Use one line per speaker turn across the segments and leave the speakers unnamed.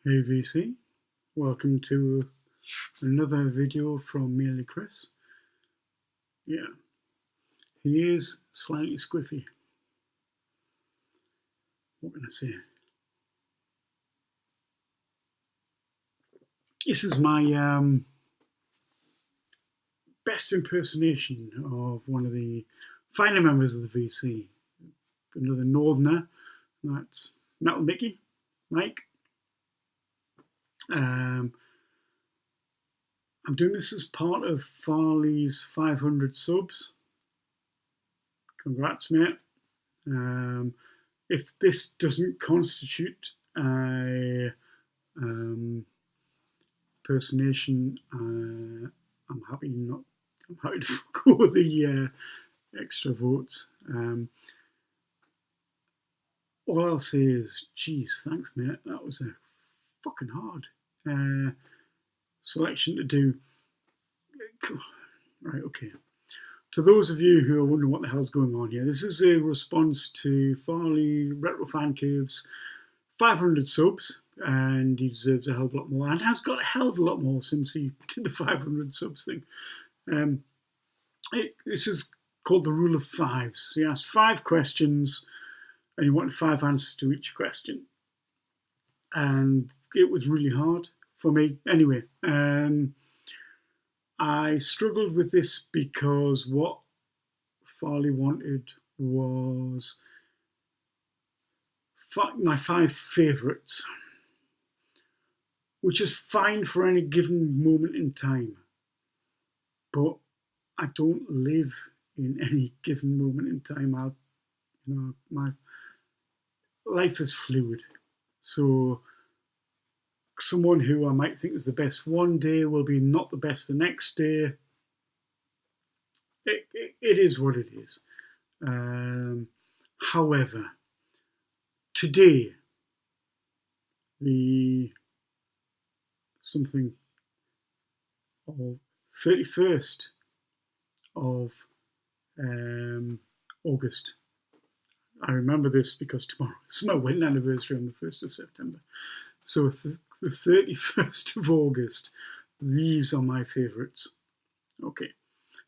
Hey VC, welcome to another video from Merely Chris. Yeah, he is slightly squiffy. What can I say? This is my best impersonation of one of the final members of the VC. Another Northerner, that's Metal Mickey, Mike. I'm doing this as part of Farley's 500 subs. Congrats, mate. If this doesn't constitute a impersonation, I'm happy to forgo the extra votes. All I'll say is, geez, thanks, mate. That was a fucking hard selection to do. Right, okay. To those of you who are wondering what the hell's going on here, this is a response to Farley Retro Fancave's 500 subs, and he deserves a hell of a lot more, and has got a hell of a lot more since he did the 500 subs thing. This is called the rule of fives. So he asked 5 questions, and he wanted 5 answers to each question. And it was really hard for me. Anyway, I struggled with this because what Farley wanted was my 5 favourites, which is fine for any given moment in time. But I don't live in any given moment in time. My life is fluid. So someone who I might think is the best one day will be not the best the next day. It is what it is. However, today, the 31st of August. I remember this because tomorrow is my wedding anniversary on the 1st of September. So the 31st of August, these are my favourites. Okay,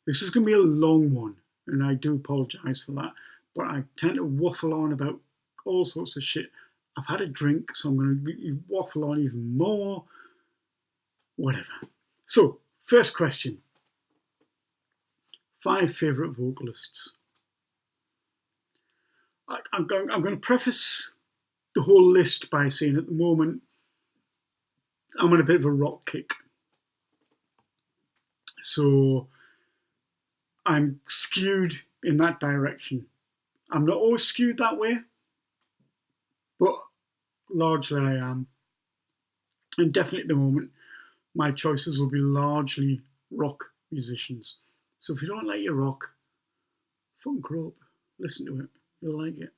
this is going to be a long one, and I do apologise for that, but I tend to waffle on about all sorts of shit. I've had a drink, so I'm going to waffle on even more. Whatever. So, first question. 5 favourite vocalists. I'm going to preface the whole list by saying at the moment I'm on a bit of a rock kick. So I'm skewed in that direction. I'm not always skewed that way, but largely I am. And definitely at the moment, my choices will be largely rock musicians. So if you don't like your rock, fucking grow up, listen to it, you'll like it.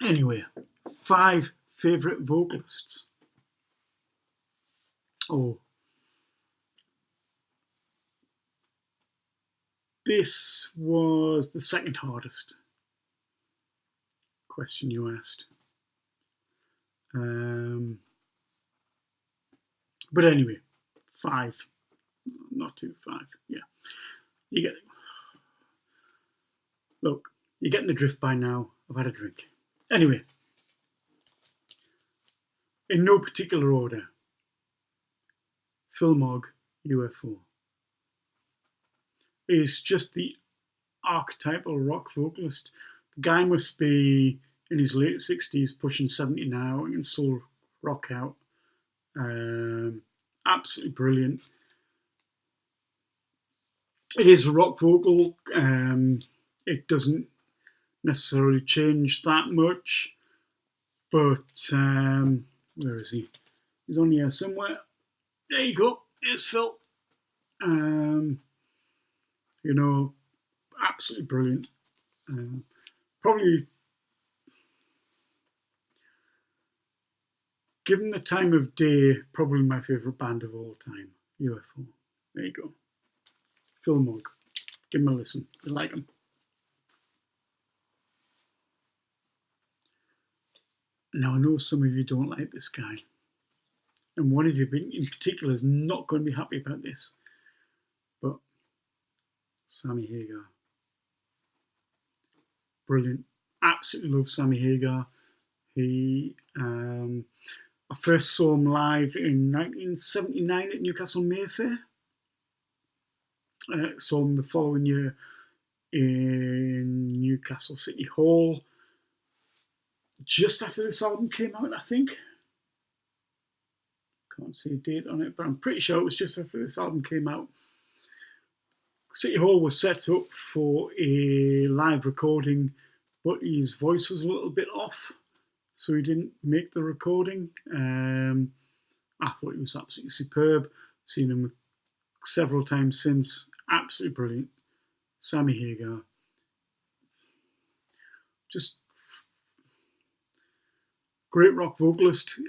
Anyway, 5 favourite vocalists. Oh. This was the second hardest question you asked. But anyway, 5. Not 2, 5. Yeah. You get it. Look, you're getting the drift by now. I've had a drink. Anyway, in no particular order, Phil Mogg, UFO, is just the archetypal rock vocalist. The guy must be in his late 60s, pushing 70 now, and can still rock out. Absolutely brilliant. It is a rock vocal. It doesn't necessarily change that much, but where is he? He's on here somewhere. There you go. There's Phil. You know, absolutely brilliant. Probably, given the time of day, probably my favourite band of all time, UFO. There you go. Phil Mogg. Give him a listen. You like him. Now, I know some of you don't like this guy, and one of you in particular is not going to be happy about this, but Sammy Hagar. Brilliant. Absolutely love Sammy Hagar. I first saw him live in 1979 at Newcastle Mayfair. Saw him the following year in Newcastle City Hall, just after this album came out, I think. Can't see a date on it, but I'm pretty sure it was just after this album came out. City Hall was set up for a live recording, but his voice was a little bit off, so he didn't make the recording. I thought he was absolutely superb. Seen him several times since. Absolutely brilliant. Sammy Hagar. Just great rock vocalist.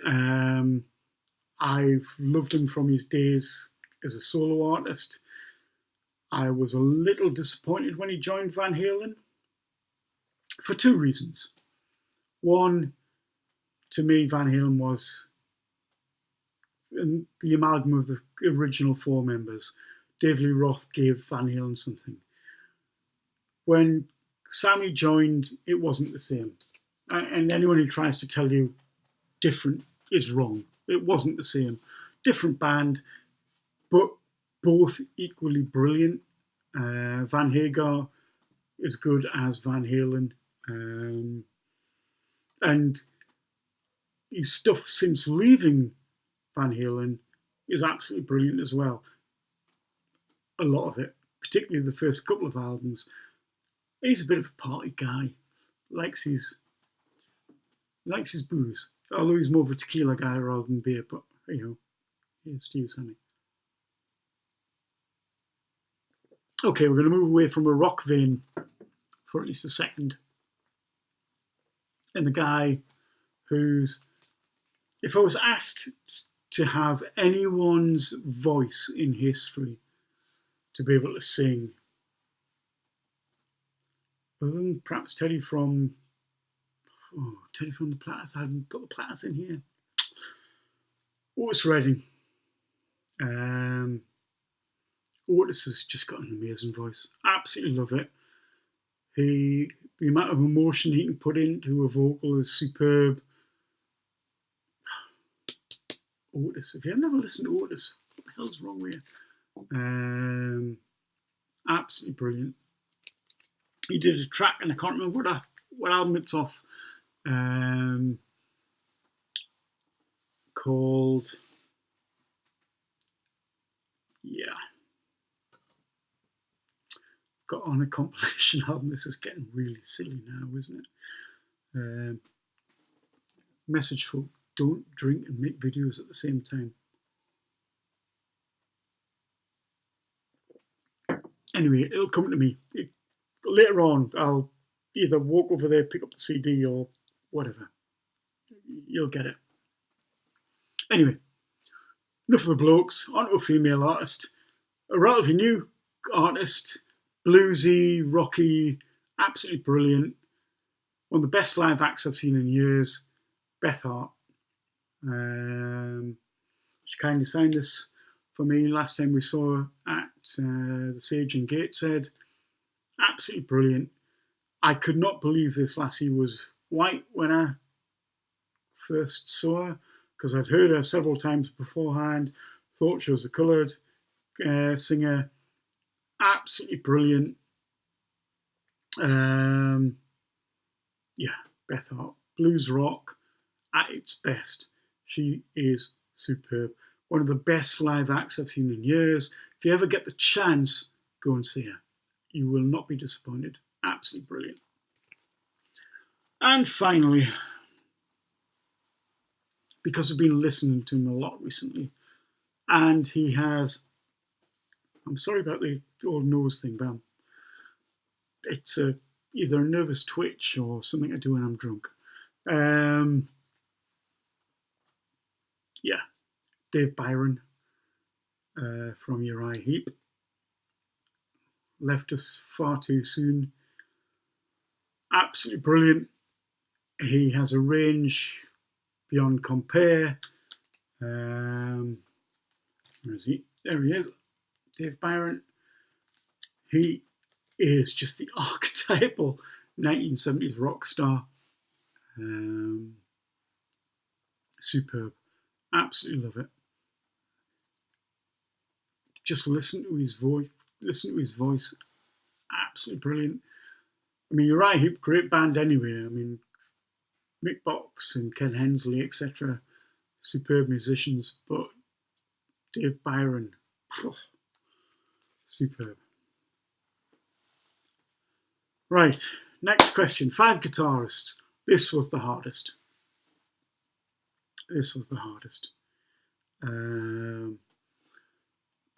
I've loved him from his days as a solo artist. I was a little disappointed when he joined Van Halen for two reasons. One, to me, Van Halen was the amalgam of the original four members. Dave Lee Roth gave Van Halen something. When Sammy joined, it wasn't the same. And anyone who tries to tell you different is wrong. It wasn't the same. Different band, but both equally brilliant. Van Hagar is good as Van Halen. And his stuff since leaving Van Halen is absolutely brilliant as well. A lot of it, particularly the first couple of albums. He's a bit of a party guy. Likes his booze. Although he's more of a tequila guy rather than beer, but you know, here's to you, Sammy. Okay, we're going to move away from a rock vein for at least a second. And the guy who's, if I was asked to have anyone's voice in history to be able to sing, other than perhaps Teddy from the Platters, I haven't put the Platters in here. Otis Redding. Otis has just got an amazing voice. Absolutely love it. The amount of emotion he can put into a vocal is superb. Otis, if you've never listened to Otis, what the hell's wrong with you? Absolutely brilliant. He did a track, and I can't remember what album it's off, called, got on a compilation album. This is getting really silly now, isn't it? Message folk, don't drink and make videos at the same time. Anyway, it'll come to me. Later on, I'll either walk over there, pick up the CD, or whatever. You'll get it. Anyway, enough of the blokes. On to a female artist. A relatively new artist. Bluesy, rocky, absolutely brilliant. One of the best live acts I've seen in years. Beth Hart. She kindly signed this for me last time we saw her at the Sage in Gateshead. Absolutely brilliant. I could not believe this lassie was white when I first saw her, because I'd heard her several times beforehand, thought she was a coloured singer. Absolutely brilliant. Beth Hart. Blues rock at its best. She is superb. One of the best live acts I've seen in years. If you ever get the chance, go and see her. You will not be disappointed. Absolutely brilliant. And finally, because I've been listening to him a lot recently, and he has, I'm sorry about the old nose thing, but it's either a nervous twitch or something I do when I'm drunk. Dave Byron from Uriah Heep. Left us far too soon. Absolutely brilliant. He has a range beyond compare. Where is he? There he is, Dave Byron. He is just the archetypal 1970s rock star. Superb. Absolutely love it. Just listen to his voice. Listen to his voice. Absolutely brilliant. I mean, you're right, great band anyway. I mean, Mick Box and Ken Hensley, etc. Superb musicians, but Dave Byron, superb. Right, next question. 5 guitarists. This was the hardest. This was the hardest. But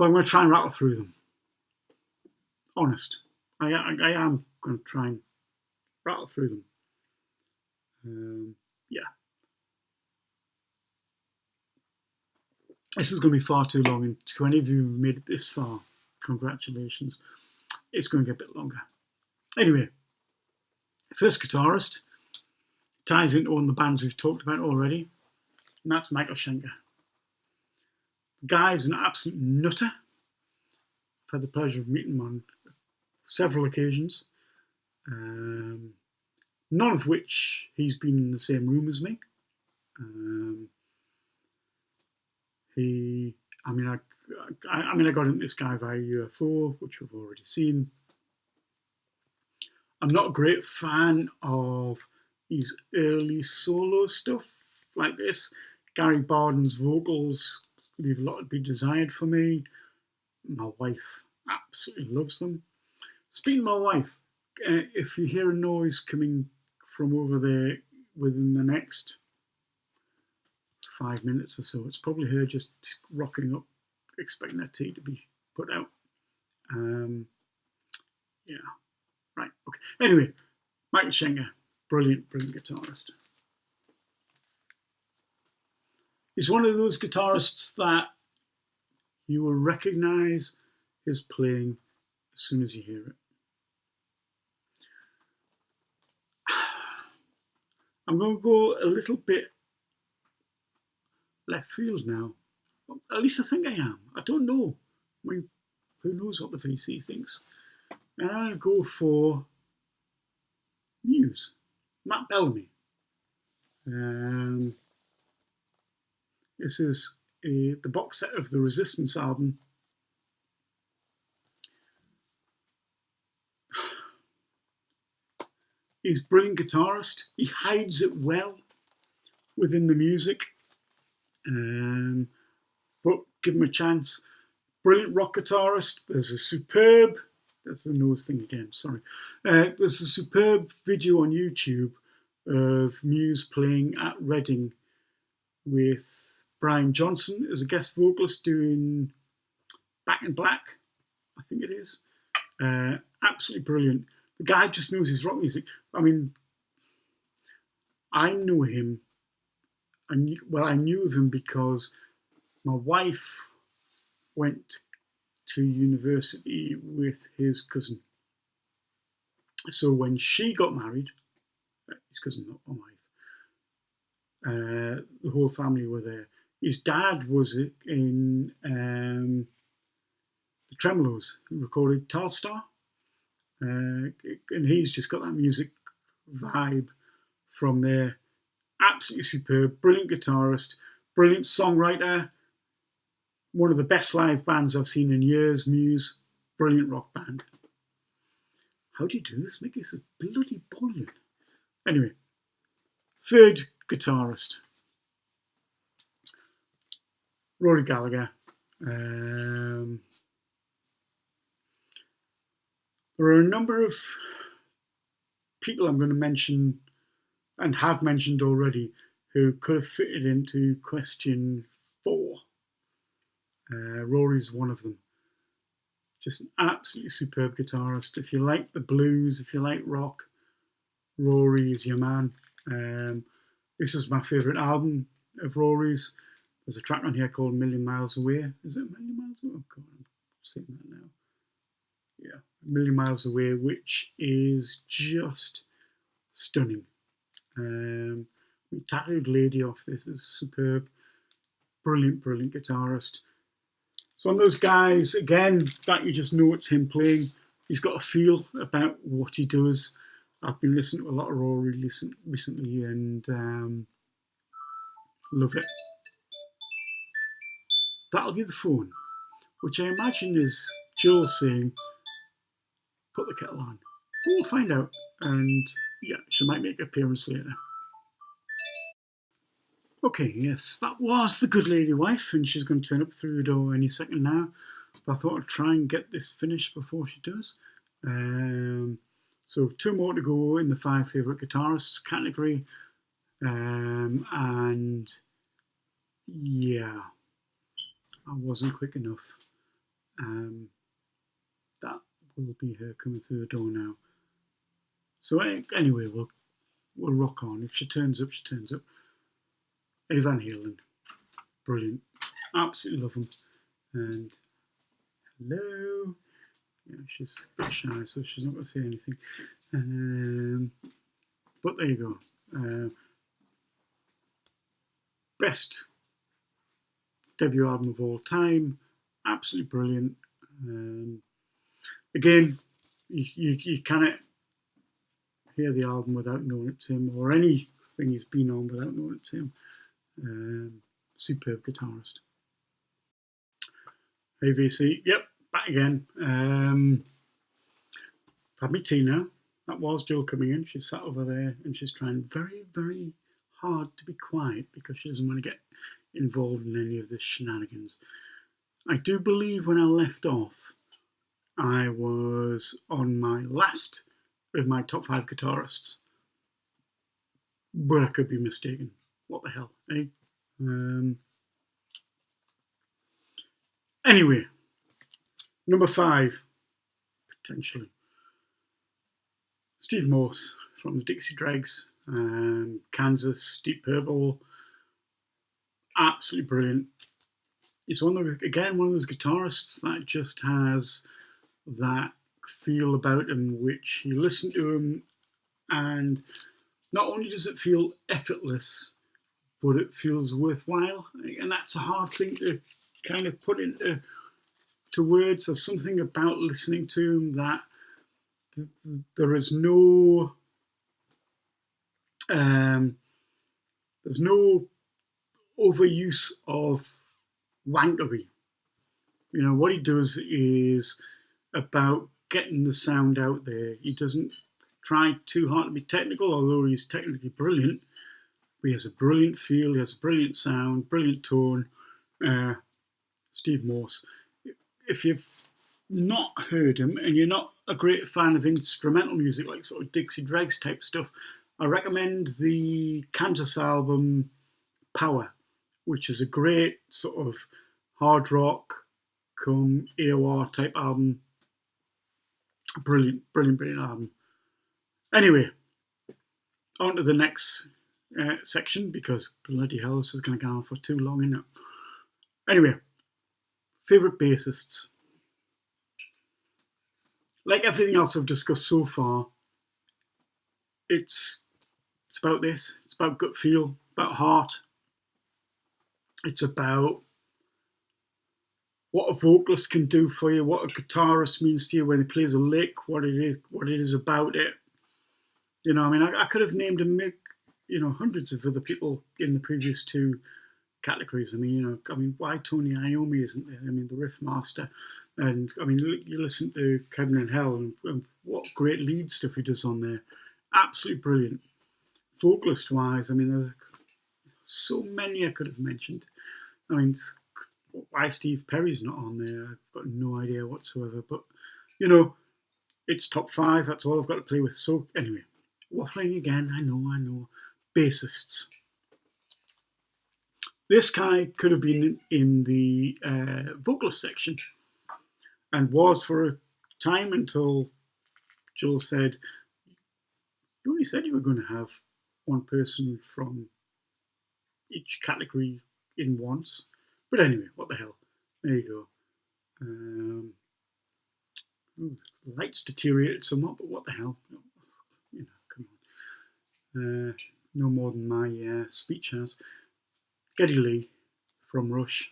I'm going to try and rattle through them. Honest. I am going to try and rattle through them. Yeah. This is going to be far too long, and to any of you who made it this far, congratulations. It's going to get a bit longer. Anyway, first guitarist ties into one of the bands we've talked about already, and that's Michael Schenker. The guy's an absolute nutter. I've had the pleasure of meeting him on several occasions, none of which he's been in the same room as me. I got into this guy via UFO, which we've already seen. I'm not a great fan of his early solo stuff like this. Gary Barden's vocals leave a lot to be desired for me. My wife absolutely loves them. Speaking of my wife, if you hear a noise coming from over there within the next 5 minutes or so, it's probably her just rocking up, expecting her tea to be put out. Yeah, right, okay. Anyway, Michael Schenker, brilliant guitarist. He's one of those guitarists that you will recognise his playing as soon as you hear it. I'm going to go a little bit left field now. At least I think I am. I don't know. I mean, who knows what the VC thinks? And I'm going to go for Muse, Matt Bellamy. This is the box set of the Resistance album. He's a brilliant guitarist. He hides it well within the music. But give him a chance. Brilliant rock guitarist. There's the nose thing again, sorry. There's a superb video on YouTube of Muse playing at Reading with Brian Johnson as a guest vocalist doing Back in Black, I think it is. Absolutely brilliant. The guy just knows his rock music. I mean, I know him. I knew of him because my wife went to university with his cousin. So when she got married, his cousin, not my wife, the whole family were there. His dad was in the Tremolos, who recorded Telstar. And he's just got that music vibe from there. Absolutely superb, brilliant guitarist, brilliant songwriter. One of the best live bands I've seen in years, Muse. Brilliant rock band. How do you do this? Make this bloody boiling. Anyway, third guitarist, Rory Gallagher. There are a number of people I'm going to mention and have mentioned already who could have fitted into question 4. Rory's one of them. Just an absolutely superb guitarist. If you like the blues, if you like rock, Rory is your man. This is my favourite album of Rory's. There's a track on here called Million Miles Away. Is it Million Miles Away? Oh God, I'm saying that now. Yeah, Million Miles Away, which is just stunning. Tattooed lady off this is superb. Brilliant, brilliant guitarist. So one of those guys, again, that you just know it's him playing. He's got a feel about what he does. I've been listening to a lot of Rory recently and love it. That'll be the phone, which I imagine is Joel saying, put the kettle on. But we'll find out. And yeah, she might make an appearance later. Okay, yes, that was the good lady wife, and she's going to turn up through the door any second now. But I thought I'd try and get this finished before she does. So 2 more to go in the 5 favourite guitarists category. And yeah, I wasn't quick enough. That will be her coming through the door now. So anyway, we'll rock on. If she turns up, she turns up. Eddie Van Halen, brilliant, absolutely love him. And hello, yeah, she's a bit shy, so she's not going to say anything. But there you go. Best debut album of all time, absolutely brilliant. Again, you cannot hear the album without knowing it's him, or anything he's been on without knowing it's him. Superb guitarist. Hey VC, yep, back again. Had me tea now. That was Jill coming in. She's sat over there and she's trying very, very hard to be quiet because she doesn't want to get involved in any of this shenanigans. I do believe when I left off, I was on my last of my top 5 guitarists, but I could be mistaken. What the hell, eh? Anyway, number 5, potentially. Steve Morse from the Dixie Dregs, Kansas, Deep Purple, absolutely brilliant. He's one of those guitarists that just has that feel about him, which you listen to him and not only does it feel effortless, but it feels worthwhile. And that's a hard thing to kind of put into words. There's something about listening to him that there is no there's no overuse of wankery. You know, what he does is about getting the sound out there. He doesn't try too hard to be technical, although he's technically brilliant. He has a brilliant feel, he has a brilliant sound, brilliant tone. Steve Morse. If you've not heard him and you're not a great fan of instrumental music, like sort of Dixie Dregs type stuff, I recommend the Kansas album Power, which is a great sort of hard rock come AOR type album. Brilliant, brilliant, brilliant album. Anyway, on to the next section, because bloody hell, this is going to go on for too long, isn't it? Anyway, favourite bassists. Like everything else I've discussed so far, it's about this. It's about gut feel, about heart. It's about what a vocalist can do for you, what a guitarist means to you when he plays a lick, what it is about it. You know, I mean, I could have named hundreds of other people in the previous 2 categories. I mean, why Tony Iommi isn't there? I mean, the riff master. And I mean, you listen to Kevin and Hell and what great lead stuff he does on there. Absolutely brilliant. Vocalist-wise, I mean, there's so many I could have mentioned. I mean, why Steve Perry's not on there, I've got no idea whatsoever. But, you know, it's top 5. That's all I've got to play with. So, anyway, waffling again. I know. Bassists. This guy could have been in the vocalist section and was for a time until Joel said, you only said you were going to have one person from each category in once. But anyway, what the hell? There you go. The lights deteriorated somewhat, but what the hell? You know, come on. no more than my speech has. Geddy Lee from Rush.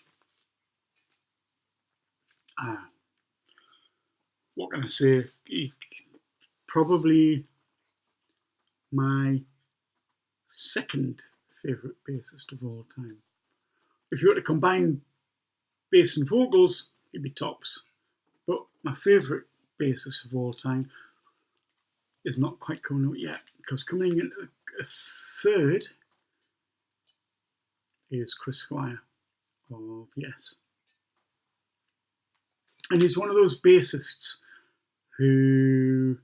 What can I say? Probably my second favourite bassist of all time. If you were to combine bass and vocals, it'd be tops. But my favourite bassist of all time is not quite coming out yet, because coming in a third is Chris Squire of Yes. And he's one of those bassists who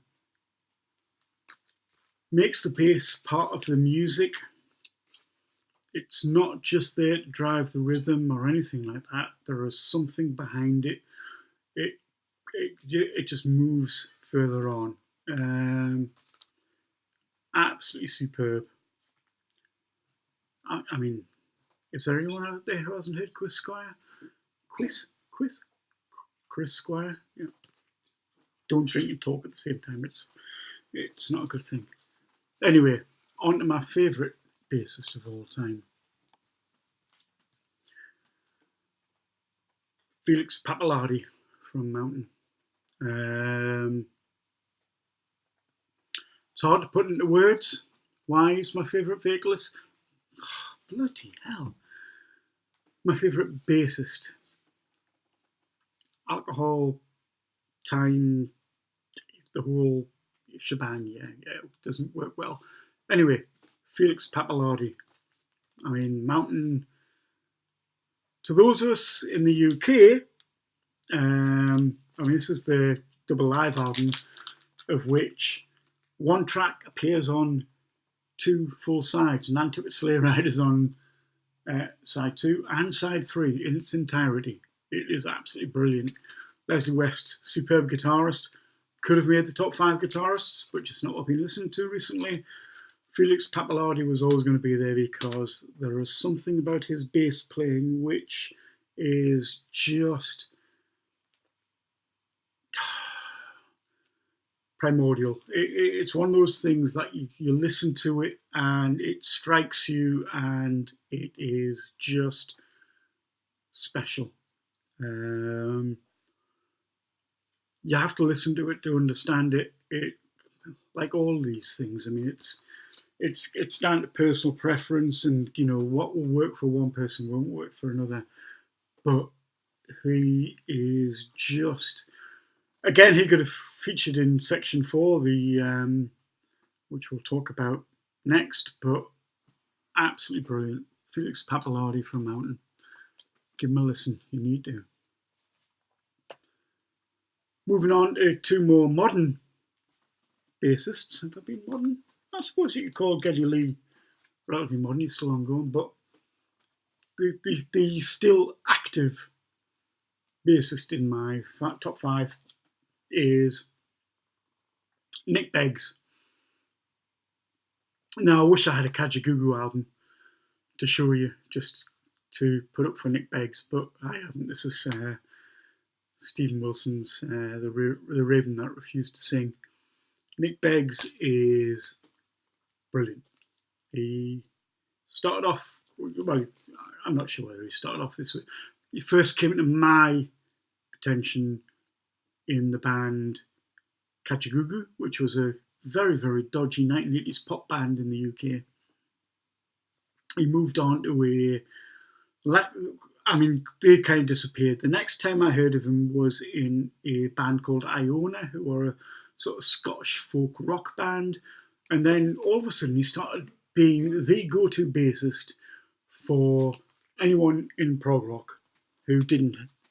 makes the bass part of the music. It's not just there to drive the rhythm or anything like that. There is something behind it. It just moves further on. Absolutely superb. I mean, is there anyone out there who hasn't heard Chris Squire? Chris Squire? Yeah. Don't drink and talk at the same time. It's not a good thing. Anyway, on to my favourite bassist of all time. Felix Pappalardi from Mountain. It's hard to put into words why he's my favourite vocalist. Oh, bloody hell. My favourite bassist. Alcohol, time, the whole shebang, yeah, it doesn't work well. Anyway, Felix Pappalardi. I mean, Mountain. To those of us in the UK, I mean, this was the double live album, of which one track appears on 2 full sides. Nantucket Sleigh Riders on side 2 and side 3 in its entirety. It is absolutely brilliant. Leslie West, superb guitarist. Could have made the top 5 guitarists, but just not what I've been listening to recently. Felix Pappalardi was always going to be there because there is something about his bass playing which is just primordial. It's one of those things that you listen to it and it strikes you and it is just special. You have to listen to it to understand it. Like all these things, I mean, it's down to personal preference, and you know what will work for one person won't work for another. But he is just, again, he could have featured in section 4, which we'll talk about next. But absolutely brilliant, Felix Pappalardi from Mountain. Give him a listen. You need to. Moving on to 2 more modern bassists. Have they been modern? I suppose you could call Geddy Lee relatively modern. He's still ongoing, but the still active bassist in my top 5 is Nick Beggs. Now, I wish I had a Kajagoogoo album to show you, just to put up for Nick Beggs, but I haven't. This is Stephen Wilson's the Raven That Refused to Sing. Nick Beggs is brilliant. He started off, well, I'm not sure whether he started off this way. He first came into my attention in the band Kajagoogoo, which was a very, very dodgy 1980s pop band in the UK. He moved on to they kind of disappeared. The next time I heard of him was in a band called Iona, who were a sort of Scottish folk rock band. And then all of a sudden he started being the go-to bassist for anyone in prog rock who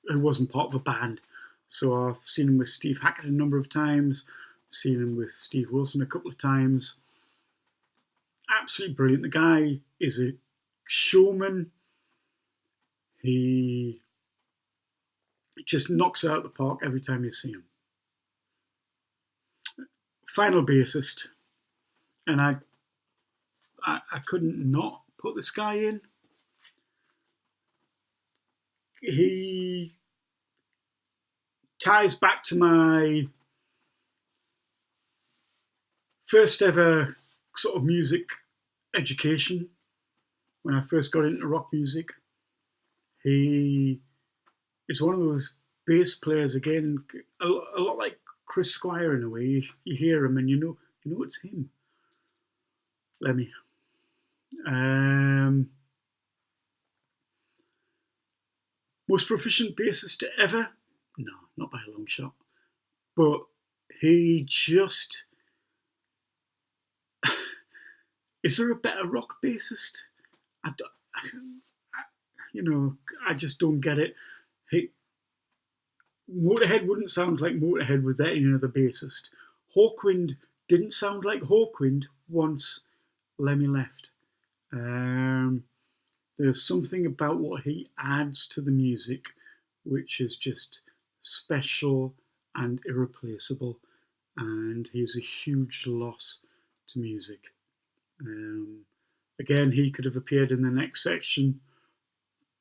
wasn't part of a band. So I've seen him with Steve Hackett a number of times, seen him with Steve Wilson a couple of times. Absolutely brilliant. The guy is a showman. He just knocks it out of the park every time you see him. Final bassist, and I couldn't not put this guy in. He ties back to my first ever sort of music Education, when I first got into rock music. He is one of those bass players again, a lot like Chris Squire in a way. You hear him and you know it's him. Lemmy. Most proficient bassist ever? No, not by a long shot. But he just... Is there a better rock bassist? I just don't get it. Motorhead wouldn't sound like Motorhead with any other bassist. Hawkwind didn't sound like Hawkwind once Lemmy left. There's something about what he adds to the music which is just special and irreplaceable, and he's a huge loss to music. Again, he could have appeared in the next section,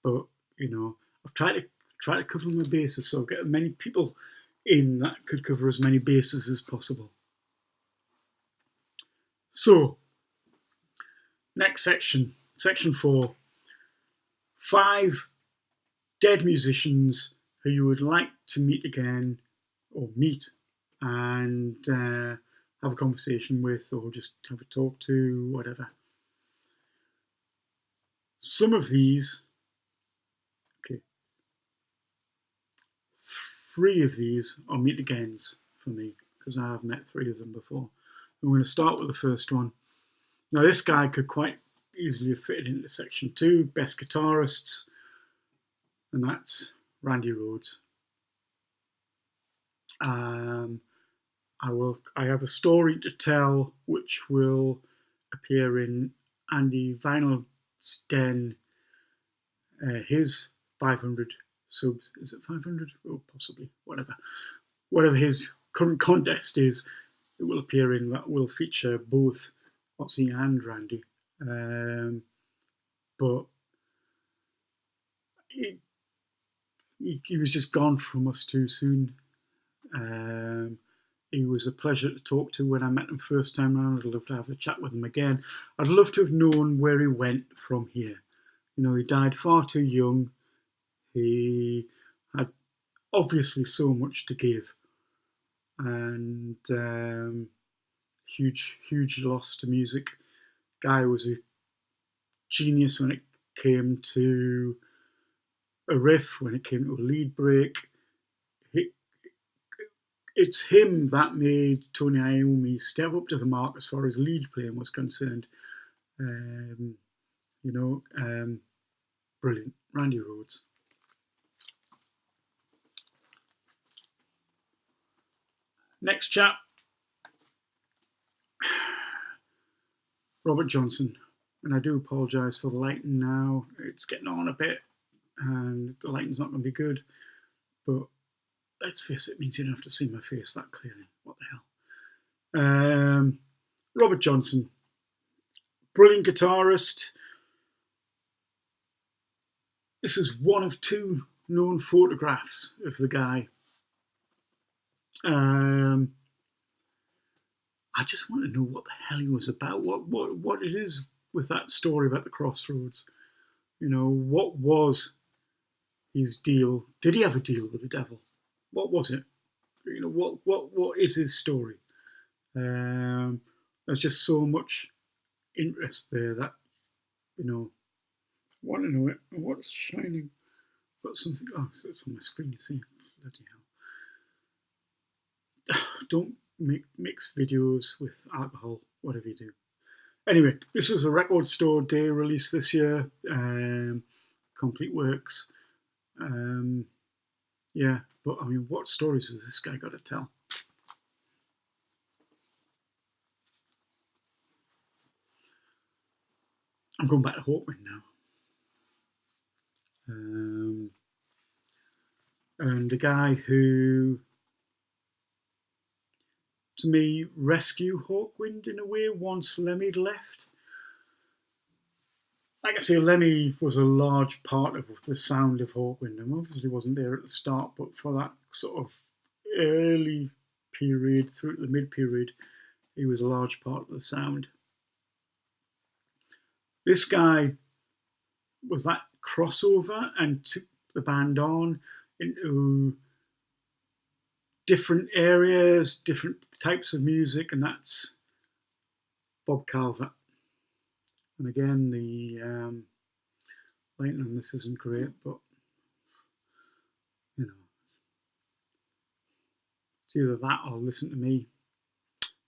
but I've tried to cover my bases, so I'll get as many people in that could cover as many bases as possible. So, next section, section 4. 5 dead musicians who you would like to meet again, or meet, and have a conversation with, or just have a talk to, whatever. Some of these, 3 of these are meet agains for me, because I have met 3 of them before. I'm going to start with the first one. Now, this guy could quite easily have fitted into section 2, best guitarists, and that's Randy Rhoads. I have a story to tell which will appear in Andy Vinyl's Den, his 500 subs. Is it 500? Oh, possibly. Whatever his current contest is, it will appear in. That will feature both Ozzy and Randy. But he was just gone from us too soon. He was a pleasure to talk to when I met him first time around. I'd love to have a chat with him again. I'd love to have known where he went from here. He died far too young. He had obviously so much to give, and huge loss to music. Guy was a genius when it came to a riff, when it came to a lead break. It's him that made Tony Iommi step up to the mark as far as lead playing was concerned. Brilliant. Randy Rhoads. Next chap, Robert Johnson. And I do apologise for the lighting now. It's getting on a bit, and the lighting's not going to be good. But let's face it, means you don't have to see my face that clearly. What the hell? Robert Johnson, brilliant guitarist. This is one of 2 known photographs of the guy. I just want to know what the hell he was about. What it is with that story about the Crossroads. What was his deal? Did he have a deal with the devil? What was it? What is his story? There's just so much interest there that want to know it. What's shining? Got something. Oh, it's on my screen. You see, bloody hell! Don't mix videos with alcohol. Whatever you do. Anyway, this was a Record Store Day release this year. Complete works. Yeah, but I mean, what stories has this guy got to tell? I'm going back to Hawkwind now. And a guy who, to me, rescued Hawkwind in a way once Lemmy'd left. Like I say, Lemmy was a large part of the sound of Hawkwind, and obviously wasn't there at the start, but for that sort of early period through to the mid-period, he was a large part of the sound. This guy was that crossover and took the band on into different areas, different types of music, and that's Bob Calvert. And again, the lighting on this isn't great, but you know, it's either that or Listen to Me,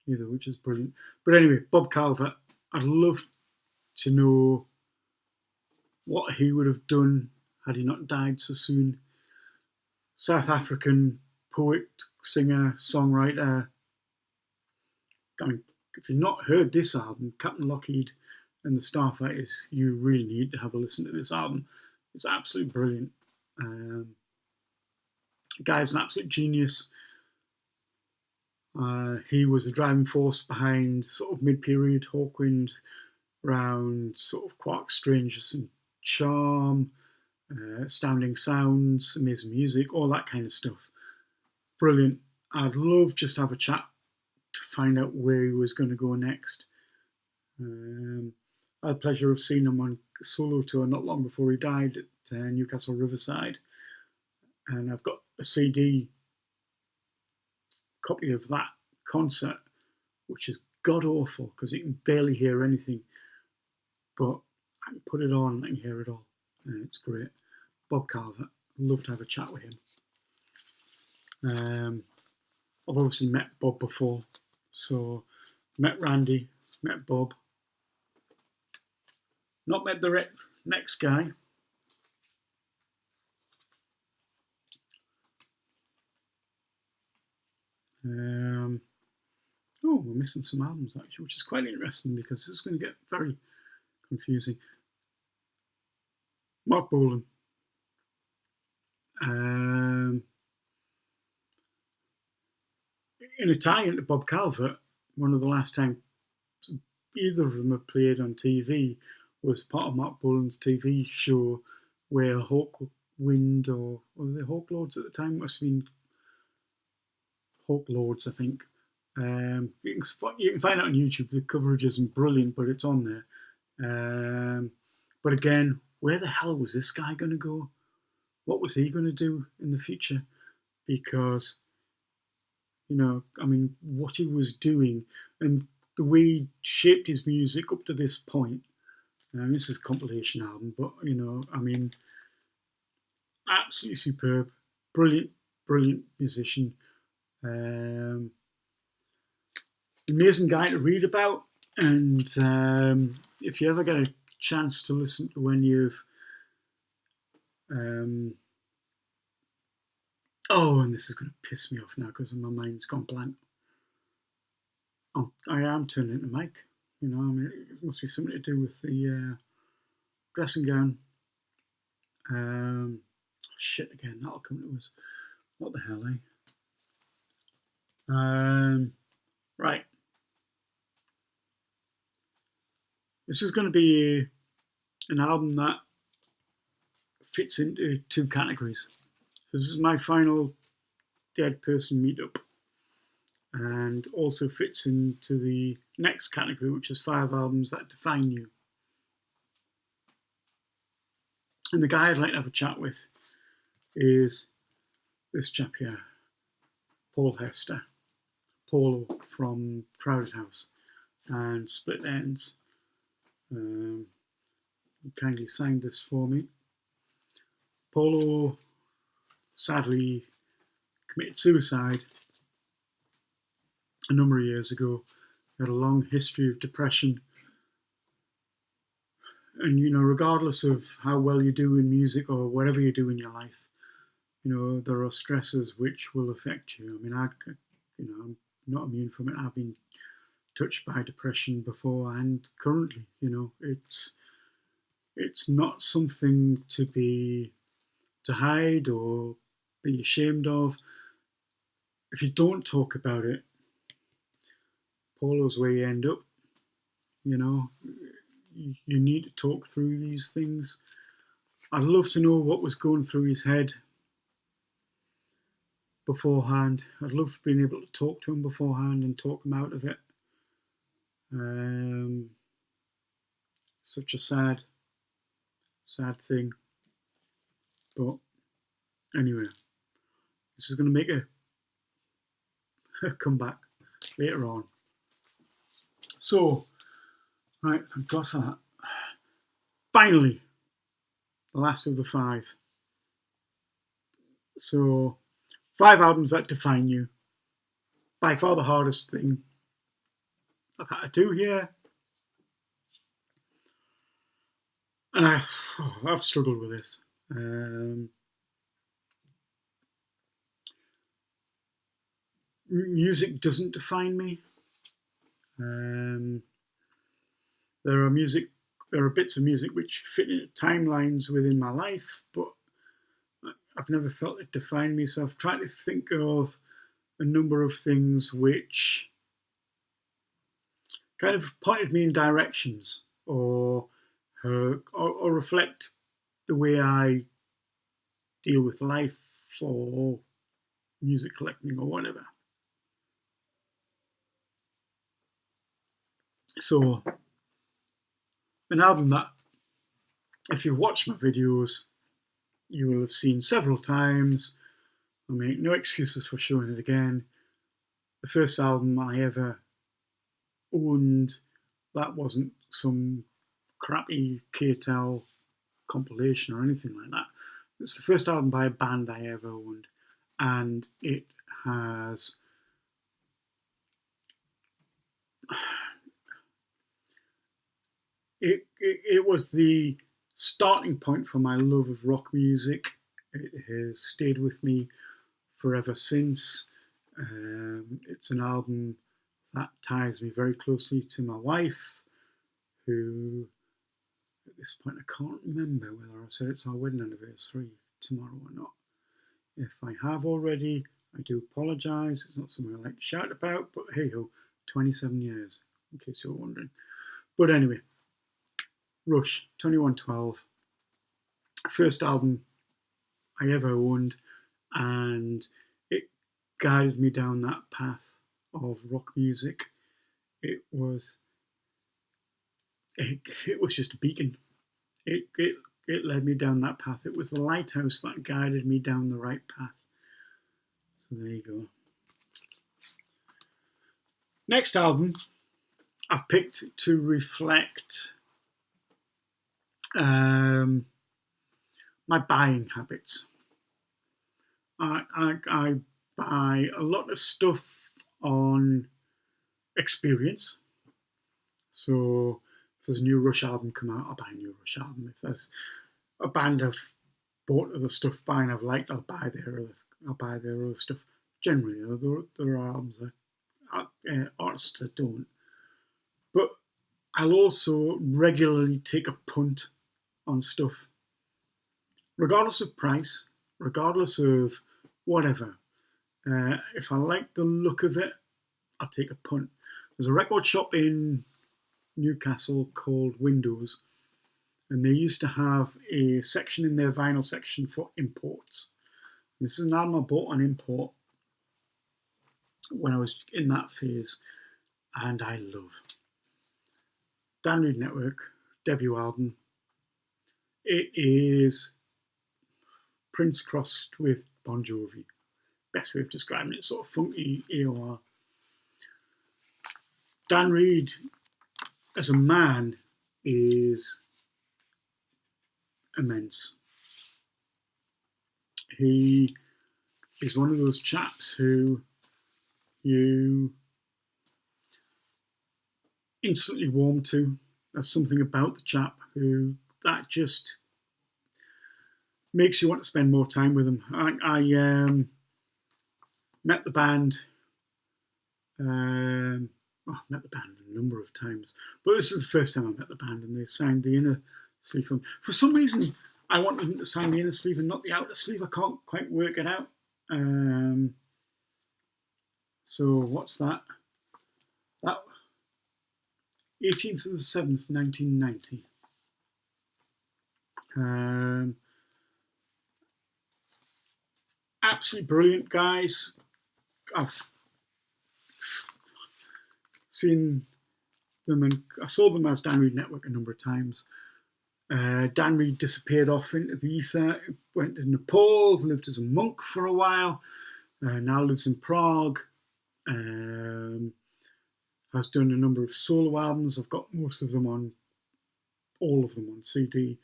either which is brilliant. But anyway, Bob Calvert, I'd love to know what he would have done had he not died so soon. South African poet, singer, songwriter. I mean, if you've not heard this album, Captain Lockheed and the Starfighters, you really need to have a listen to this album. It's absolutely brilliant. The guy's an absolute genius. He was the driving force behind sort of mid-period Hawkwind, around sort of Quark's Strangeness and Charm, Astounding Sounds, Amazing Music, all that kind of stuff. Brilliant. I'd love just to have a chat to find out where he was going to go next. I had the pleasure of seeing him on a solo tour not long before he died at Newcastle Riverside, and I've got a CD copy of that concert, which is god awful because you can barely hear anything, but I can put it on and I can hear it all, and it's great. Bob Calvert, I'd love to have a chat with him. I've obviously met Bob before, so met Randy, met Bob, not met the next guy. Oh, we're missing some albums actually, which is quite interesting because this is going to get very confusing. Mark Bolan. In a tie-in to Bob Calvert, one of the last times either of them have played on TV was part of Mark Bolan's TV show where Hawkwind, or were they Hawk Lords at the time? Must have been Hawk Lords, I think. You can find it on YouTube. The coverage isn't brilliant, but it's on there. But again, where the hell was this guy going to go? What was he going to do in the future? Because, you know, I mean, what he was doing and the way he shaped his music up to this point. And this is a compilation album, but, you know, I mean, absolutely superb. Brilliant, brilliant musician. Amazing guy to read about, and if you ever get a chance to listen to when you've and this is going to piss me off now because my mind's gone blank. Oh, I am turning the mic, you know, I mean, it must be something to do with the dressing gown. Shit again, that'll come to us. What the hell, eh? Right. This is going to be an album that fits into two categories. So this is my final dead person meetup, and also fits into the next category, which is 5 albums that define you. And the guy I'd like to have a chat with is this chap here, Paul Hester. Paulo from Crowded House and Split Ends. He kindly signed this for me. Paulo sadly committed suicide a number of years ago. He had a long history of depression. And, you know, regardless of how well you do in music or whatever you do in your life, you know, there are stresses which will affect you. I mean, I'm not immune from it. I've been touched by depression before and currently, you know, it's not something to hide or be ashamed of. If you don't talk about it, Paulo's where you end up, you know. You need to talk through these things. I'd love to know what was going through his head beforehand. I'd love being able to talk to him beforehand and talk him out of it. such a sad thing. But anyway, this is going to make a comeback later on. So, right, thank God for that. Finally, the last of the 5. So, 5 albums that define you. By far the hardest thing I've had to do here. And I've struggled with this. Music doesn't define me. There are bits of music which fit in timelines within my life, but I've never felt it defined me. So I've tried to think of a number of things which kind of pointed me in directions or reflect the way I deal with life or music collecting or whatever. So, an album that, if you watch my videos, you will have seen several times. I make no excuses for showing it again. The first album I ever owned, that wasn't some crappy K-Tel compilation or anything like that. It's the first album by a band I ever owned, and it has it was the starting point for my love of rock music. It has stayed with me forever since. It's an album that ties me very closely to my wife, who at this point I can't remember whether I said it's our wedding anniversary tomorrow or not. If I have already, I do apologise. It's not something I like to shout about, but hey ho, 27 years, in case you're wondering. But anyway, Rush, 2112, first album I ever owned, and it guided me down that path of rock music. It was just a beacon. It led me down that path. It was the lighthouse that guided me down the right path. So there you go. Next album I've picked to reflect my buying habits. I buy a lot of stuff on experience. So if there's a new Rush album come out, I'll buy a new Rush album. If there's a band I've bought other stuff by and I've liked, I'll buy their other stuff. Generally, there are albums that artists that don't. But I'll also regularly take a punt on stuff, regardless of price, regardless of whatever. If I like the look of it, I'll take a punt. There's a record shop in Newcastle called Windows, and they used to have a section in their vinyl section for imports. This is an album I bought on import when I was in that phase, and I love. Dan Reed Network, debut album. It is Prince crossed with Bon Jovi. Best way of describing it, sort of funky AOR. Dan Reed, as a man, is immense. He is one of those chaps who you instantly warm to. There's something about the chap who that just makes you want to spend more time with him. I met the band. Met the band a number of times, but this is the first time I met the band, and they signed the inner sleeve. For some reason, I wanted them to sign the inner sleeve and not the outer sleeve. I can't quite work it out. So what's that? That 18th of the 7th, 1990. Absolutely brilliant guys. I've seen them, and I saw them as Dan Reed Network a number of times. Dan Reed disappeared off into the ether, went to Nepal, lived as a monk for a while, now lives in Prague, has done a number of solo albums. I've got most of them on, all of them on CD.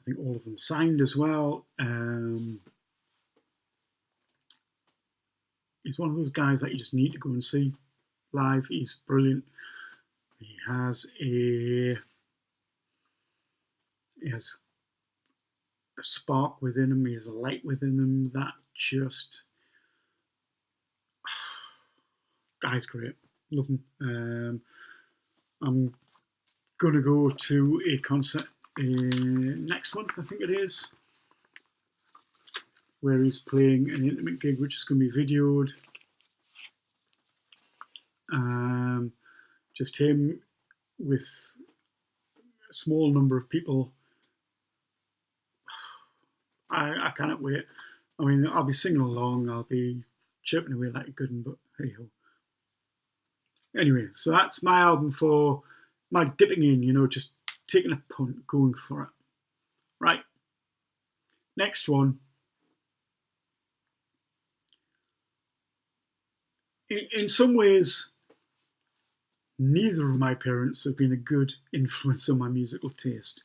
I think all of them signed as well. He's one of those guys that you just need to go and see live. He's brilliant. He has a spark within him. He has a light within him that just, guy's great. Love him. I'm going to go to a concert next month, I think it is, where he's playing an intimate gig, which is going to be videoed. Just him with a small number of people. I cannot wait. I mean, I'll be singing along, I'll be chirping away like a good one, but hey ho. Anyway, so that's my album for my dipping in, you know, just taking a punt, going for it. Right. Next one. In some ways, neither of my parents have been a good influence on my musical taste.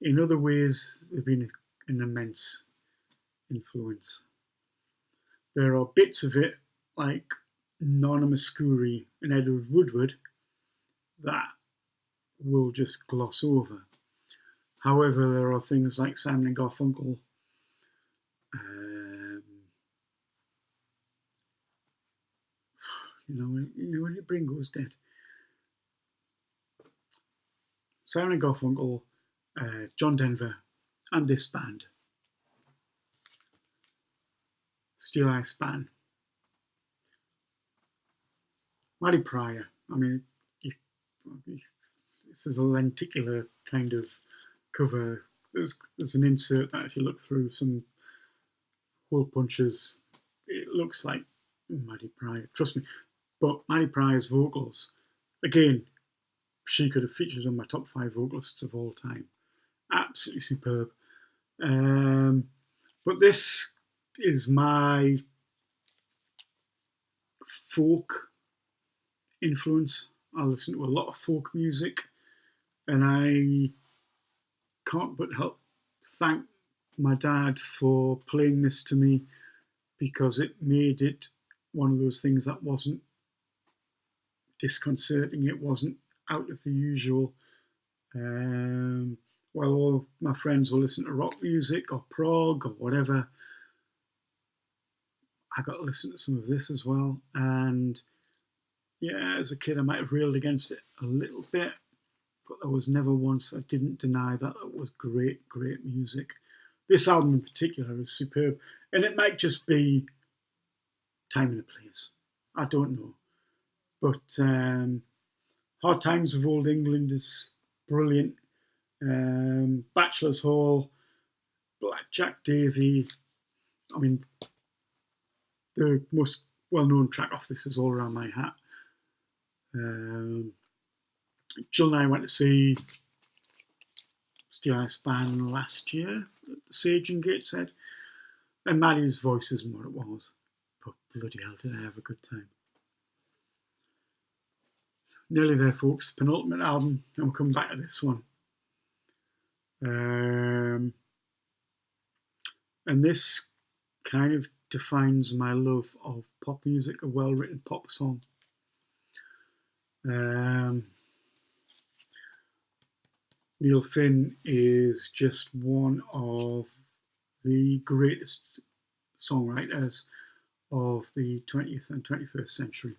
In other ways, they've been an immense influence. There are bits of it, like Nonna Muscuri and Edward Woodward, that we'll just gloss over. However, there are things like Simon and Garfunkel, when your brain goes dead. Simon and Garfunkel, John Denver, and this band, Steel Eye Span. Maddie Pryor, I mean, this is a lenticular kind of cover. There's an insert that if you look through some hole punches, it looks like Maddie Pryor, trust me. But Maddie Pryor's vocals, again, she could have featured on my top 5 vocalists of all time. Absolutely superb. But this is my folk influence. I listen to a lot of folk music, and I can't but help thank my dad for playing this to me, because it made it one of those things that wasn't disconcerting. It wasn't out of the usual. While all my friends will listen to rock music or prog or whatever, I got to listen to some of this as well. And yeah, as a kid, I might have railed against it a little bit, but there was never once I didn't deny that it was great, great music. This album in particular is superb, and it might just be time and a place. I don't know. But Hard Times of Old England is brilliant. Bachelor's Hall, Black Jack Davy. I mean, the most well-known track off this is All Around My Hat. Jill and I went to see Steel Eye Span last year at the Sage in Gateshead, and Maddie's voice isn't what it was, but bloody hell did I have a good time. Nearly there, folks. Penultimate album, and we'll come back to this one. And this kind of defines my love of pop music, a well-written pop song. Neil Finn is just one of the greatest songwriters of the 20th and 21st century.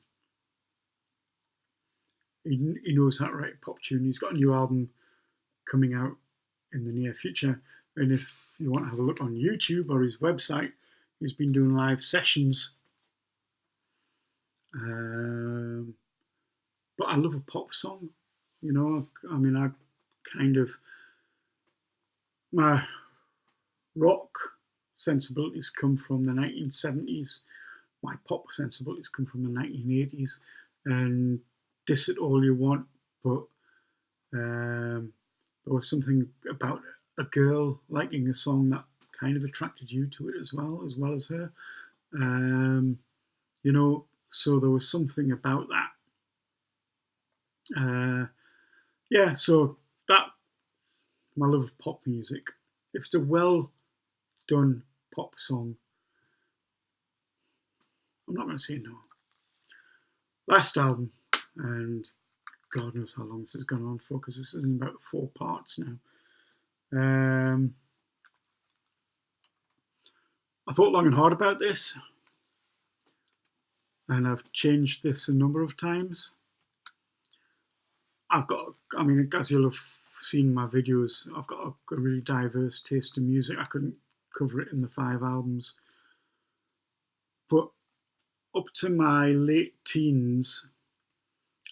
He knows how to write a pop tune. He's got a new album coming out in the near future. And if you want to have a look on YouTube or his website, he's been doing live sessions. But I love a pop song. You know, I mean, I kind of, my rock sensibilities come from the 1970s. My pop sensibilities come from the 1980s. And diss it all you want, but there was something about a girl liking a song that kind of attracted you to it as well as her. You know, so there was something about that. Yeah, so that, my love of pop music. If it's a well done pop song, I'm not going to say no. Last album, and God knows how long this has gone on for, because this is in about 4 parts now. I thought long and hard about this, and I've changed this a number of times. I mean, as you'll have seen my videos, I've got a really diverse taste in music. I couldn't cover it in the 5 albums. But up to my late teens,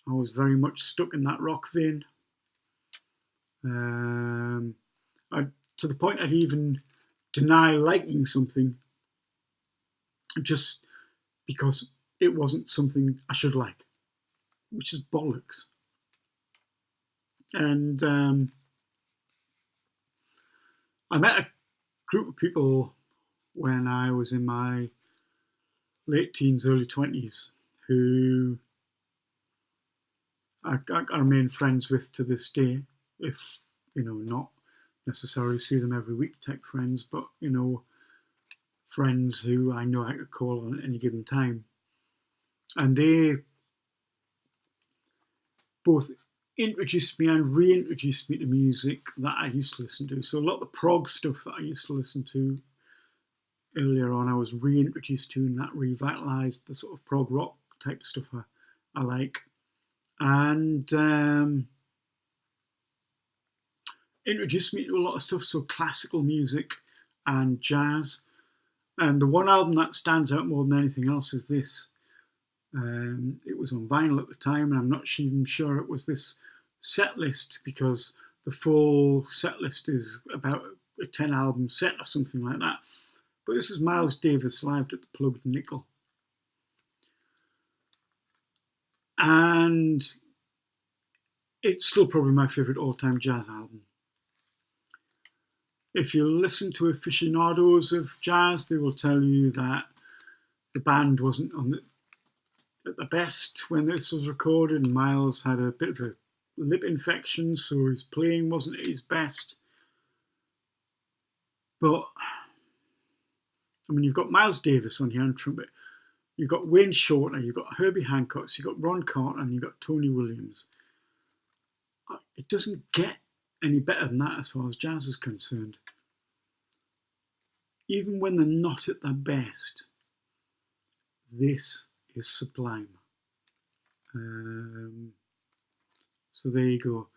I was very much stuck in that rock vein. To the point I'd even deny liking something just because it wasn't something I should like, which is bollocks. And I met a group of people when I was in my late teens, early 20s, who I remain friends with to this day, if, you know, not necessarily see them every week type friends, but, you know, friends who I know I could call on at any given time. And they both introduced me and reintroduced me to music that I used to listen to. So a lot of the prog stuff that I used to listen to earlier on, I was reintroduced to, and that revitalised the sort of prog rock type stuff I like. And introduced me to a lot of stuff, so classical music and jazz. And the one album that stands out more than anything else is this. It was on vinyl at the time, and I'm not even sure it was this set list, because the full set list is about a 10 album set or something like that. But this is Miles Davis live at the Plugged Nickel. And it's still probably my favourite all-time jazz album. If you listen to aficionados of jazz, they will tell you that the band wasn't at the best when this was recorded, and Miles had a bit of a lip infection, so his playing wasn't at his best. But, I mean, you've got Miles Davis on here on trumpet, you've got Wayne Shorter, you've got Herbie Hancock, you've got Ron Carter, and you've got Tony Williams. It doesn't get any better than that as far as jazz is concerned. Even when they're not at their best, this is sublime. So there you go.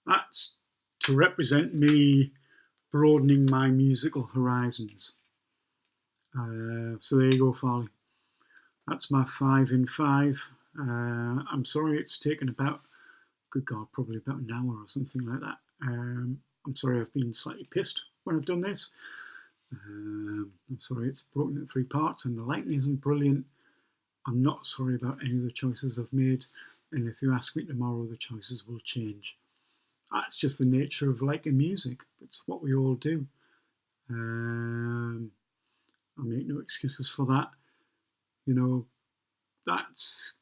That's to represent me broadening my musical horizons. So there you go, Farley. That's my 5 in 5. I'm sorry it's taken about, good God, probably about an hour or something like that. I'm sorry I've been slightly pissed when I've done this. I'm sorry it's broken into 3 parts and the lighting isn't brilliant. I'm not sorry about any of the choices I've made, and if you ask me tomorrow, the choices will change. That's just the nature of liking music. It's what we all do. I make no excuses for that. You know, that's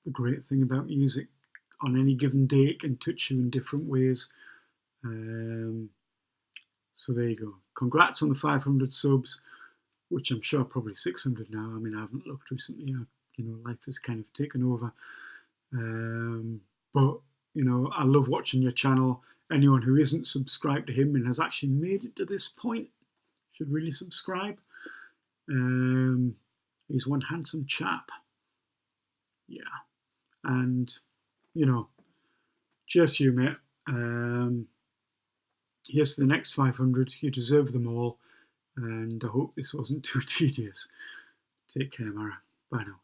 the great thing about music. On any given day, it can touch you in different ways. So there you go. Congrats on the 500 subs, which I'm sure are probably 600 now. I mean, I haven't looked recently. You know, life has kind of taken over. But, you know, I love watching your channel. Anyone who isn't subscribed to him and has actually made it to this point should really subscribe. He's one handsome chap. Yeah. And, you know, cheers to you, mate. Here's to the next 500. You deserve them all. And I hope this wasn't too tedious. Take care, Mara. Bye now.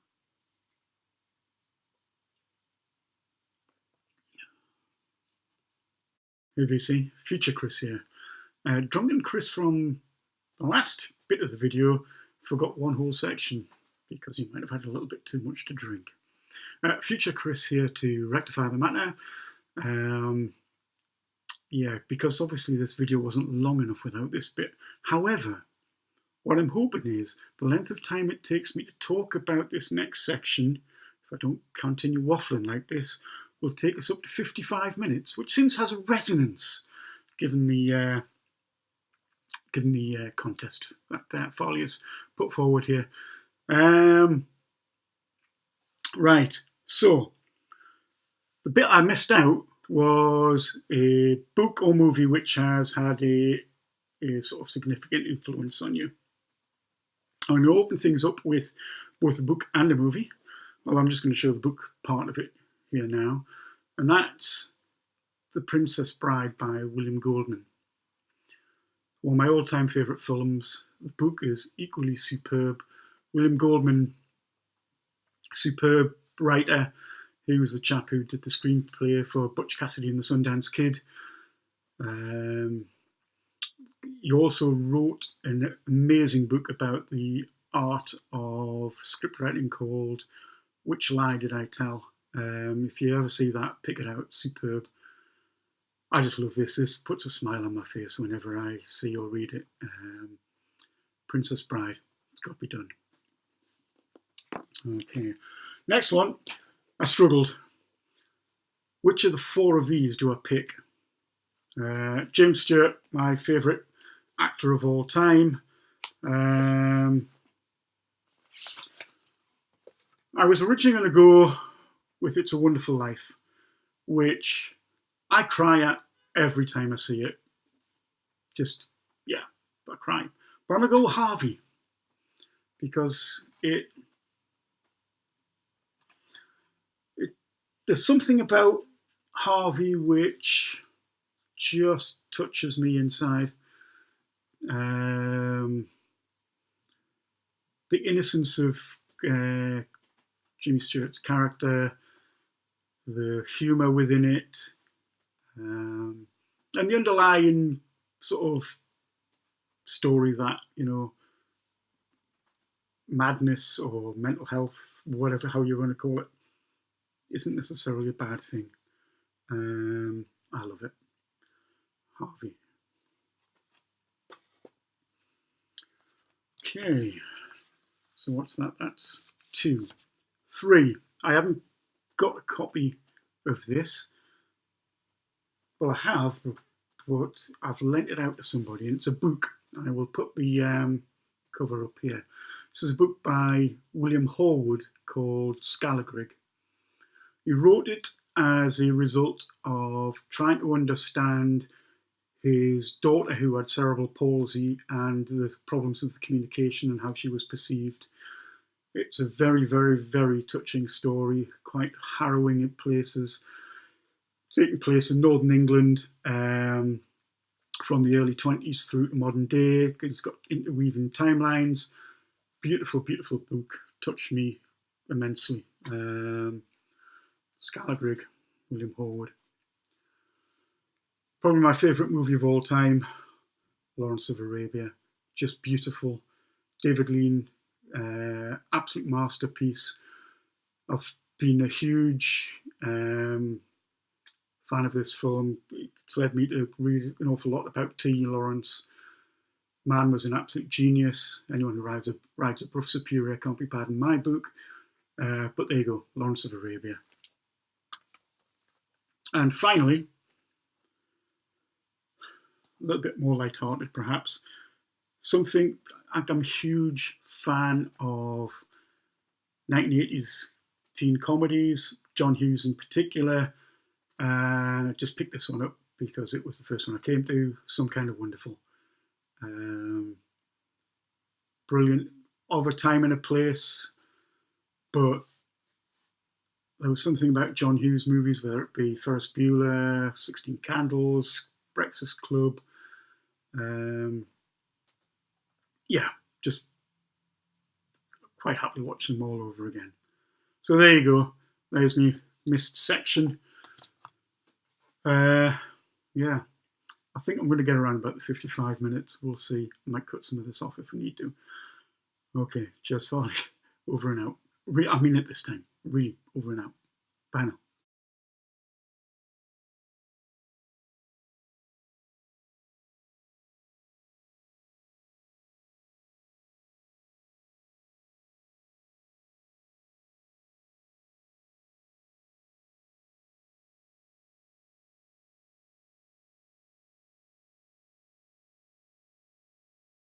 Who do you see? Future Chris here. Drunken Chris from the last bit of the video forgot one whole section because he might have had a little bit too much to drink. Future Chris here to rectify the matter. Yeah, because obviously this video wasn't long enough without this bit. However, what I'm hoping is the length of time it takes me to talk about this next section, if I don't continue waffling like this, will take us up to 55 minutes, which seems has a resonance given the contest that Farley has put forward here. Right, so the bit I missed out was a book or movie which has had a sort of significant influence on you. I'm going to open things up with both a book and a movie. Well, I'm just going to show the book part of it here now. And that's The Princess Bride by William Goldman. One of my all-time favourite films. The book is equally superb. William Goldman, superb writer. He was the chap who did the screenplay for Butch Cassidy and the Sundance Kid. He also wrote an amazing book about the art of script writing called Which Lie Did I Tell? If you ever see that, pick it out. It's superb. I just love this. This puts a smile on my face whenever I see or read it. Princess Bride. It's got to be done. Okay. Next one. I struggled. Which of the four of these do I pick? James Stewart, my favourite actor of all time. I was originally going to go with It's a Wonderful Life, which I cry at every time I see it. Just, yeah, I cry. But I'm going to go with Harvey, because there's something about Harvey which just touches me inside. The innocence of Jimmy Stewart's character, the humour within it, and the underlying sort of story that, you know, madness or mental health, whatever, how you want to call it, isn't necessarily a bad thing. I love it. Harvey. Okay, so what's that? That's 2. 3. I haven't got a copy of this. Well, I have, but I've lent it out to somebody, and it's a book. I will put the cover up here. This is a book by William Horwood called Scalagrig. He wrote it as a result of trying to understand his daughter who had cerebral palsy and the problems of the communication and how she was perceived. It's a very, very, very touching story, quite harrowing in places. Taking place in northern England from the early 20s through to modern day. It's got interweaving timelines. Beautiful, beautiful book. Touched me immensely. Scalagrig, William Horwood. Probably my favourite movie of all time, Lawrence of Arabia. Just beautiful. David Lean, absolute masterpiece. I've been a huge fan of this film. It's led me to read an awful lot about T. Lawrence. Man was an absolute genius. Anyone who rides a Bruff Superior can't be bad in my book. But there you go, Lawrence of Arabia. And finally, a little bit more light-hearted perhaps, something, I'm a huge fan of 1980s teen comedies, John Hughes in particular, and I just picked this one up because it was the first one I came to, Some Kind of Wonderful. Brilliant, of a time and a place, but there was something about John Hughes movies, whether it be Ferris Bueller, 16 Candles, Breakfast Club. Yeah, just quite happily watch them all over again. So there you go. There's me missed section. Yeah, I think I'm going to get around about the 55 minutes. We'll see. I might cut some of this off if we need to. Okay, cheers, Farley. Over and out. I mean it this time. Really, over and out. Bye now.